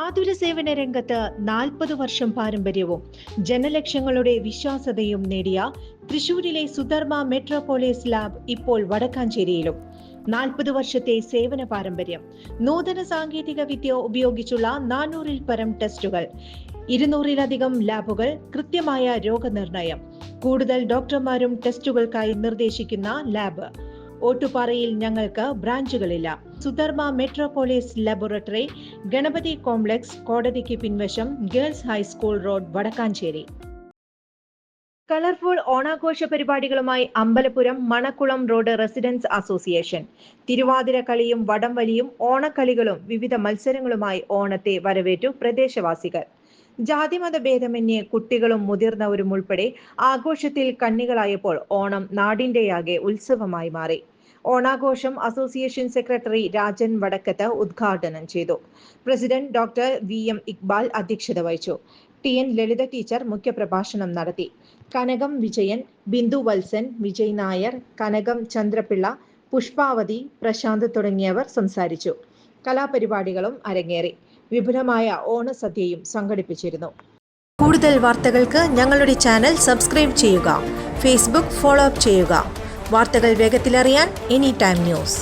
ആതുര സേവന രംഗത്ത് 40 വർഷം പാരമ്പര്യവും ജനലക്ഷങ്ങളുടെ വിശ്വാസ്യതയും നേടിയ തൃശൂരിലെ സുധർമ്മ മെട്രോപോളിസ് ലാബ് ഇപ്പോൾ വടക്കാഞ്ചേരിയിലും 40 വർഷത്തെ സേവന പാരമ്പര്യം, നൂതന സാങ്കേതിക വിദ്യ ഉപയോഗിച്ചുള്ള 400-ൽ പരം ടെസ്റ്റുകൾ, 200-ലധികം ലാബുകൾ, കൃത്യമായ രോഗനിർണയം, കൂടുതൽ ഡോക്ടർമാരും ടെസ്റ്റുകൾക്കായി നിർദ്ദേശിക്കുന്ന ലാബ്. ഓട്ടുപാറയിൽ ഞങ്ങൾക്ക് ബ്രാഞ്ചുകളില്ല. Sudharma metropolis laboratory, Ganapathi complex, കോടതിക്ക് പിൻവശം, girls high school road, Vadakkanchery. Colourful ഓണാഘോഷ പരിപാടികളുമായി Ambalapuram Manakkulam road residence association. Thiruvathira കളിയും വടംവലിയും ഓണക്കളികളും വിവിധ മത്സരങ്ങളുമായി ഓണത്തെ വരവേറ്റു പ്രദേശവാസികൾ. ജാതിമത ഭേദമന്യേ കുട്ടികളും മുതിർന്നവരും ഉൾപ്പെടെ ആഘോഷത്തിൽ കണ്ണികളായപ്പോൾ ഓണം നാടിന്റെയാകെ ഉത്സവമായി മാറി. ഓണാഘോഷം അസോസിയേഷൻ സെക്രട്ടറി രാജൻ വടക്കത്ത് ഉദ്ഘാടനം ചെയ്തു. പ്രസിഡന്റ് ഡോക്ടർ VM ഇക്ബാൽ അധ്യക്ഷത വഹിച്ചു. TN ലളിത ടീച്ചർ മുഖ്യപ്രഭാഷണം നടത്തി. കനകം വിജയൻ, ബിന്ദു വത്സൻ, വിജയ് നായർ, കനകം ചന്ദ്രപിള്ള, പുഷ്പാവതി, പ്രശാന്ത് തുടങ്ങിയവർ സംസാരിച്ചു. കലാപരിപാടികളും അരങ്ങേറി. വിപുലമായ ഓണസദ്യയും സംഘടിപ്പിച്ചിരുന്നു. കൂടുതൽ വാർത്തകൾക്ക് ഞങ്ങളുടെ ചാനൽ സബ്സ്ക്രൈബ് ചെയ്യുക. ഫേസ്ബുക്ക് ഫോളോ അപ്പ് ചെയ്യുക. വാർത്തകൾ വേഗത്തിലറിയാൻ Anytime News.